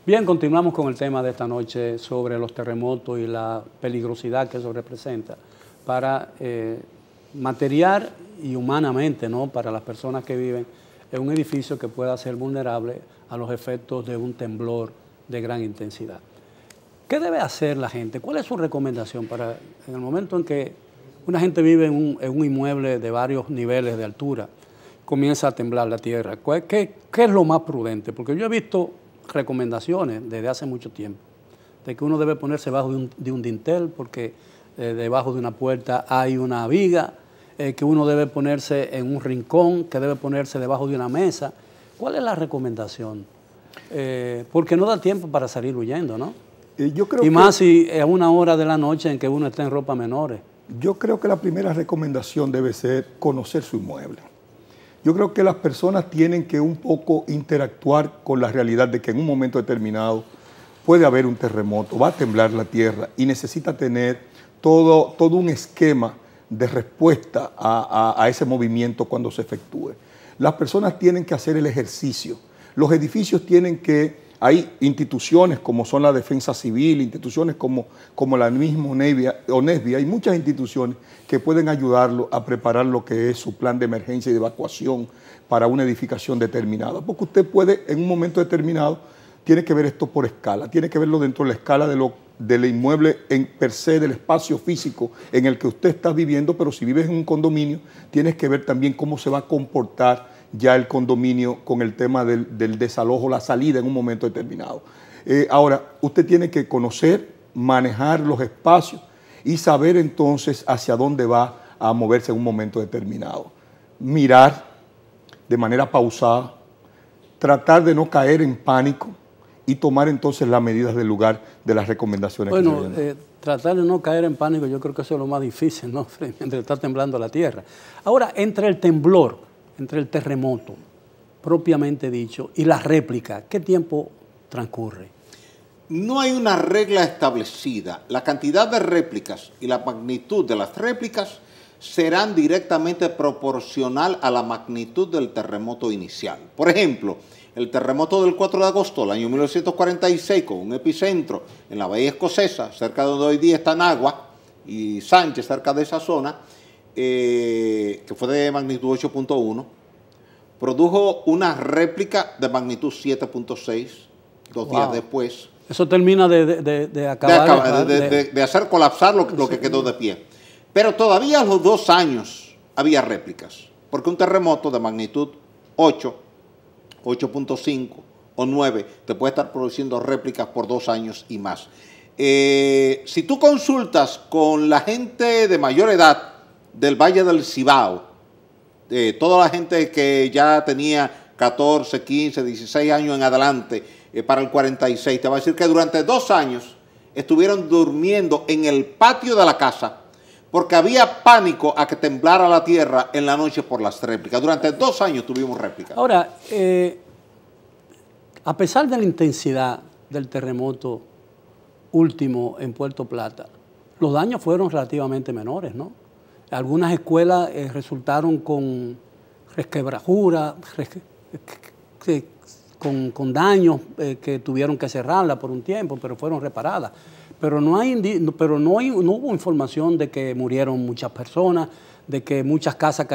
Bien, continuamos con el tema de esta noche sobre los terremotos y la peligrosidad que eso representa para material y humanamente, ¿no?, para las personas que viven en un edificio que pueda ser vulnerable a los efectos de un temblor de gran intensidad. ¿Qué debe hacer la gente? ¿Cuál es su recomendación para en el momento en que una gente vive en un inmueble de varios niveles de altura, comienza a temblar la tierra? ¿Qué es lo más prudente? Porque yo he visto recomendaciones desde hace mucho tiempo de que uno debe ponerse debajo de un dintel porque debajo de una puerta hay una viga, que uno debe ponerse en un rincón, que debe ponerse debajo de una mesa. ¿Cuál es la recomendación? Porque no da tiempo para salir huyendo, ¿no? Yo creo y más si a una hora de la noche en que uno está en ropa menores. Yo creo que la primera recomendación debe ser conocer su inmueble. Yo creo que las personas tienen que un poco interactuar con la realidad de que en un momento determinado puede haber un terremoto, va a temblar la tierra y necesita tener todo un esquema de respuesta a ese movimiento cuando se efectúe. Las personas tienen que hacer el ejercicio. Los edificios tienen que... Hay instituciones como son la Defensa Civil, instituciones como la misma ONESBI, hay muchas instituciones que pueden ayudarlo a preparar lo que es su plan de emergencia y de evacuación para una edificación determinada. Porque usted puede, en un momento determinado, tiene que ver esto por escala, tiene que verlo dentro de la escala del inmueble en per se, del espacio físico en el que usted está viviendo, pero si vives en un condominio, tienes que ver también cómo se va a comportar ya el condominio con el tema del desalojo, la salida en un momento determinado. Ahora, usted tiene que conocer, manejar los espacios y saber entonces hacia dónde va a moverse en un momento determinado. Mirar de manera pausada, tratar de no caer en pánico y tomar entonces las medidas del lugar de las recomendaciones. Bueno, tratar de no caer en pánico, yo creo que eso es lo más difícil, ¿no? Mientras está temblando la tierra. Ahora, entre el temblor, entre el terremoto, propiamente dicho, y la réplica, ¿qué tiempo transcurre? No hay una regla establecida. La cantidad de réplicas y la magnitud de las réplicas serán directamente proporcional a la magnitud del terremoto inicial. Por ejemplo, el terremoto del 4 de agosto del año 1946, con un epicentro en la Bahía Escocesa, cerca de donde hoy día está Nagua y Sánchez, cerca de esa zona, que fue de magnitud 8.1, produjo una réplica de magnitud 7.6 dos días después. Eso termina de acabar. De hacer colapsar lo que quedó de pie. Pero todavía a los 2 años había réplicas, porque un terremoto de magnitud 8, 8.5 o 9 te puede estar produciendo réplicas por 2 años y más. Si tú consultas con la gente de mayor edad del Valle del Cibao, toda la gente que ya tenía 14, 15, 16 años en adelante, para el 46, te va a decir que durante 2 años estuvieron durmiendo en el patio de la casa porque había pánico a que temblara la tierra en la noche por las réplicas. Durante 2 años tuvimos réplicas. Ahora, a pesar de la intensidad del terremoto último en Puerto Plata, los daños fueron relativamente menores, ¿no? Algunas escuelas resultaron con resquebrajuras, con daños que tuvieron que cerrarla por un tiempo, pero fueron reparadas. Pero no hubo información de que murieron muchas personas, de que muchas casas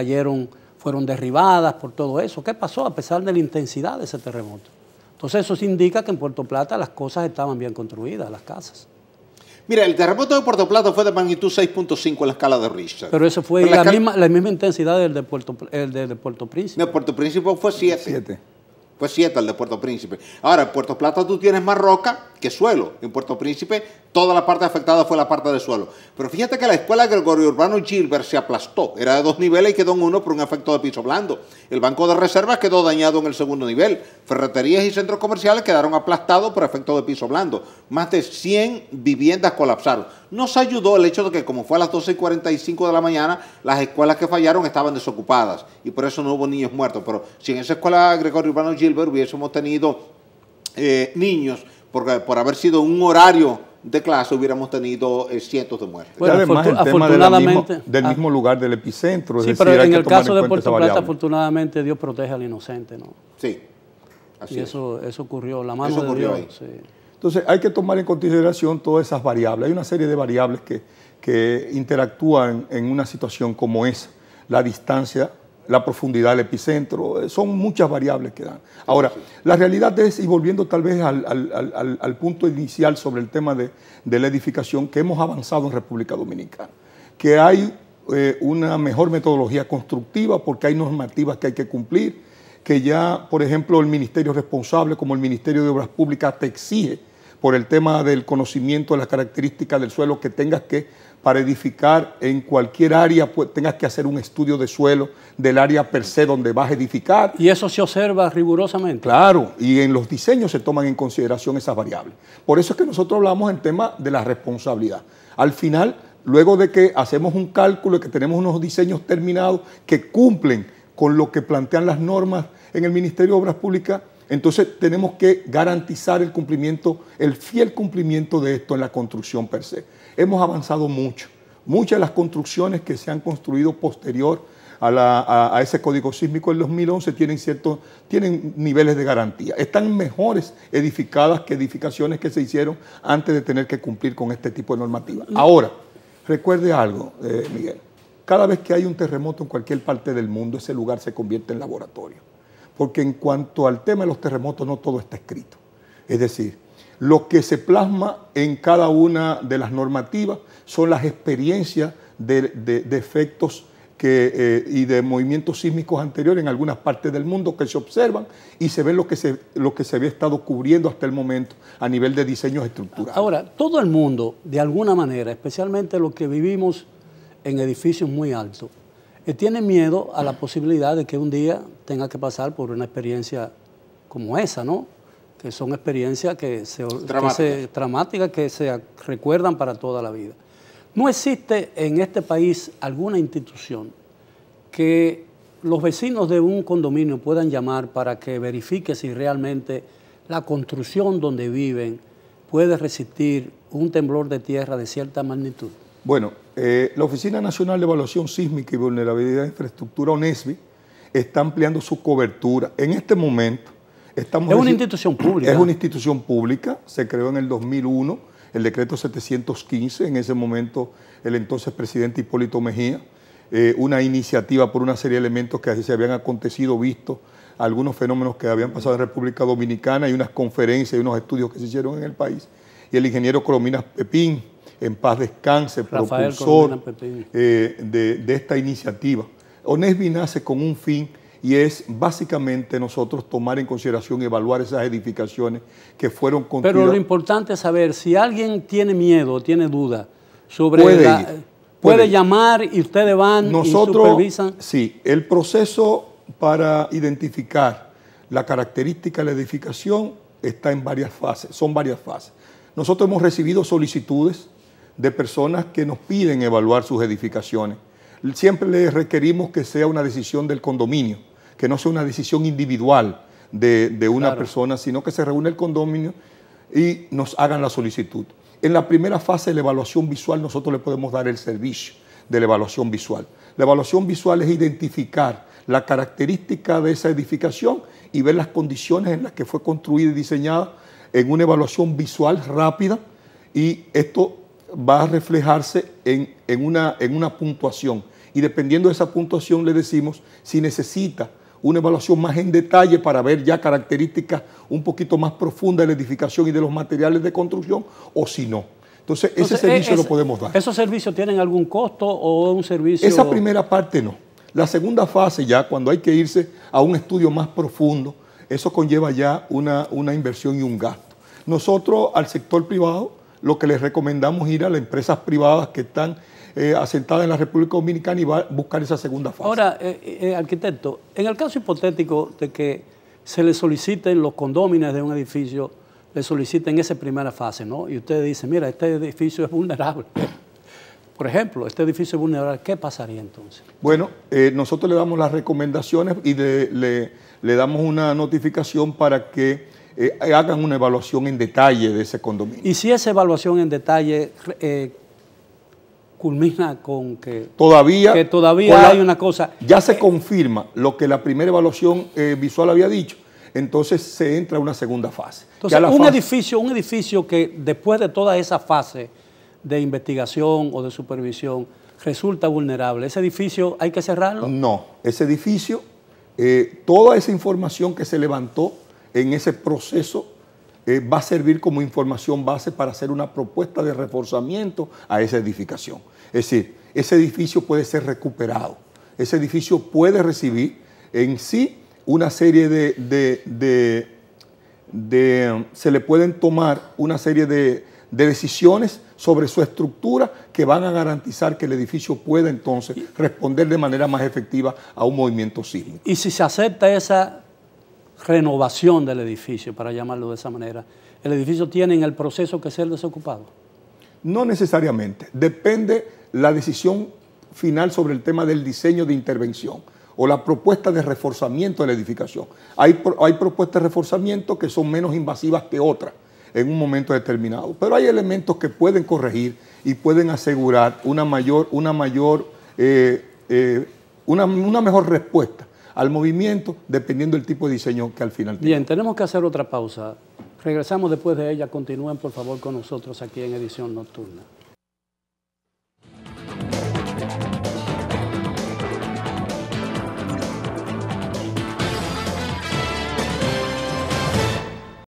fueron derribadas por todo eso. ¿Qué pasó a pesar de la intensidad de ese terremoto? Entonces eso indica que en Puerto Plata las cosas estaban bien construidas, las casas. Mira, el terremoto de Puerto Plata fue de magnitud 6.5 en la escala de Richter. Pero eso fue la misma intensidad del de Puerto Príncipe. No, Puerto Príncipe fue 7. Fue 7 el de Puerto Príncipe. Ahora, en Puerto Plata tú tienes más roca que suelo. En Puerto Príncipe toda la parte afectada fue la parte de suelo. Pero fíjate que la escuela Gregorio Urbano Gilbert se aplastó. Era de 2 niveles y quedó en 1 por un efecto de piso blando. El banco de reservas quedó dañado en el 2º nivel. Ferreterías y centros comerciales quedaron aplastados por efecto de piso blando. Más de 100 viviendas colapsaron. Nos ayudó el hecho de que, como fue a las 12:45 de la mañana, las escuelas que fallaron estaban desocupadas y por eso no hubo niños muertos. Pero si en esa escuela Gregorio Urbano Gilbert hubiésemos tenido niños, por haber sido un horario de clase, hubiéramos tenido cientos de muertes. Bueno, además, el tema del mismo lugar del epicentro. Sí, pero en el caso de Puerto Plata, afortunadamente, Dios protege al inocente, ¿no? Sí. y eso ocurrió, la mano de Dios. Sí. Entonces hay que tomar en consideración todas esas variables. Hay una serie de variables que interactúan en una situación como esa. La distancia, la profundidad del epicentro, son muchas variables que dan. Ahora, la realidad es, y volviendo tal vez al punto inicial sobre el tema de la edificación, que hemos avanzado en República Dominicana, que hay una mejor metodología constructiva porque hay normativas que hay que cumplir, que ya, por ejemplo, el ministerio responsable, como el Ministerio de Obras Públicas, te exige por el tema del conocimiento de las características del suelo que tengas que, para edificar en cualquier área, pues, tengas que hacer un estudio de suelo del área per se donde vas a edificar. ¿Y eso se observa rigurosamente? Claro, y en los diseños se toman en consideración esas variables. Por eso es que nosotros hablamos en tema de la responsabilidad. Al final, luego de que hacemos un cálculo y que tenemos unos diseños terminados que cumplen con lo que plantean las normas en el Ministerio de Obras Públicas, entonces tenemos que garantizar el cumplimiento, el fiel cumplimiento de esto en la construcción per se. Hemos avanzado mucho. Muchas de las construcciones que se han construido posterior a ese código sísmico del 2011 tienen niveles de garantía. Están mejores edificadas que edificaciones que se hicieron antes de tener que cumplir con este tipo de normativa. Ahora, recuerde algo, Miguel. Cada vez que hay un terremoto en cualquier parte del mundo, ese lugar se convierte en laboratorio. Porque en cuanto al tema de los terremotos, no todo está escrito. Es decir, lo que se plasma en cada una de las normativas son las experiencias de efectos y de movimientos sísmicos anteriores en algunas partes del mundo que se observan y se ve lo que se había estado cubriendo hasta el momento a nivel de diseños estructurales. Ahora, todo el mundo, de alguna manera, especialmente los que vivimos en edificios muy altos, tiene miedo a la posibilidad de que un día tenga que pasar por una experiencia como esa, ¿no? Que son experiencias traumáticas que se recuerdan para toda la vida. ¿No existe en este país alguna institución que los vecinos de un condominio puedan llamar para que verifique si realmente la construcción donde viven puede resistir un temblor de tierra de cierta magnitud? Bueno, la Oficina Nacional de Evaluación Sísmica y Vulnerabilidad de Infraestructura, ONESVI, está ampliando su cobertura. En este momento estamos... Es una institución pública. Es una institución pública, se creó en el 2001, el decreto 715, en ese momento el entonces presidente Hipólito Mejía, una iniciativa por una serie de elementos que se habían acontecido, visto algunos fenómenos que habían pasado en República Dominicana y unas conferencias y unos estudios que se hicieron en el país. Y el ingeniero Corominas Pepín, en paz descanse, Rafael propulsor de esta iniciativa. ONESVI nace con un fin y es básicamente nosotros tomar en consideración y evaluar esas edificaciones que fueron construidas. Pero lo importante es saber si alguien tiene miedo, tiene duda sobre puede llamar y ustedes van y supervisan. Sí, el proceso para identificar la característica de la edificación está en varias fases, son varias fases. Nosotros hemos recibido solicitudes de personas que nos piden evaluar sus edificaciones. Siempre les requerimos que sea una decisión del condominio, que no sea una decisión individual de una persona, sino que se reúne el condominio y nos hagan la solicitud. En la primera fase de la evaluación visual nosotros le podemos dar el servicio de la evaluación visual. La evaluación visual es identificar la característica de esa edificación y ver las condiciones en las que fue construida y diseñada en una evaluación visual rápida, y esto va a reflejarse en una puntuación, y dependiendo de esa puntuación le decimos si necesita una evaluación más en detalle para ver ya características un poquito más profundas de la edificación y de los materiales de construcción, o si no. Entonces ese servicio lo podemos dar. ¿Esos servicios tienen algún costo o un servicio? Esa primera parte no. La segunda fase, ya cuando hay que irse a un estudio más profundo, eso conlleva ya una inversión y un gasto. Nosotros al sector privado lo que les recomendamos es ir a las empresas privadas que están asentadas en la República Dominicana y va a buscar esa segunda fase. Ahora, arquitecto, en el caso hipotético de que se le soliciten los condóminos de un edificio, le soliciten esa primera fase, ¿no? Y usted dice, mira, este edificio es vulnerable. Por ejemplo, este edificio es vulnerable, ¿qué pasaría entonces? Bueno, nosotros le damos las recomendaciones y le damos una notificación para que hagan una evaluación en detalle de ese condominio. Y si esa evaluación en detalle culmina con que todavía hay una cosa... Ya se confirma lo que la primera evaluación visual había dicho. entonces se entra a una segunda fase. Entonces, un edificio que después de toda esa fase de investigación o de supervisión resulta vulnerable, ¿ese edificio hay que cerrarlo? No, ese edificio, toda esa información que se levantó en ese proceso va a servir como información base para hacer una propuesta de reforzamiento a esa edificación. Es decir, ese edificio puede ser recuperado, ese edificio puede recibir en sí una serie se le pueden tomar una serie de decisiones sobre su estructura que van a garantizar que el edificio pueda entonces responder de manera más efectiva a un movimiento sísmico. Y si se acepta esa renovación del edificio, para llamarlo de esa manera, ¿el edificio tiene en el proceso que ser desocupado? No necesariamente. Depende la decisión final sobre el tema del diseño de intervención o la propuesta de reforzamiento de la edificación. Hay propuestas de reforzamiento que son menos invasivas que otras en un momento determinado, pero hay elementos que pueden corregir y pueden asegurar una mejor respuesta al movimiento dependiendo del tipo de diseño que al final tenga. Bien, tenemos que hacer otra pausa. Regresamos después de ella. Continúen por favor con nosotros aquí en Edición Nocturna.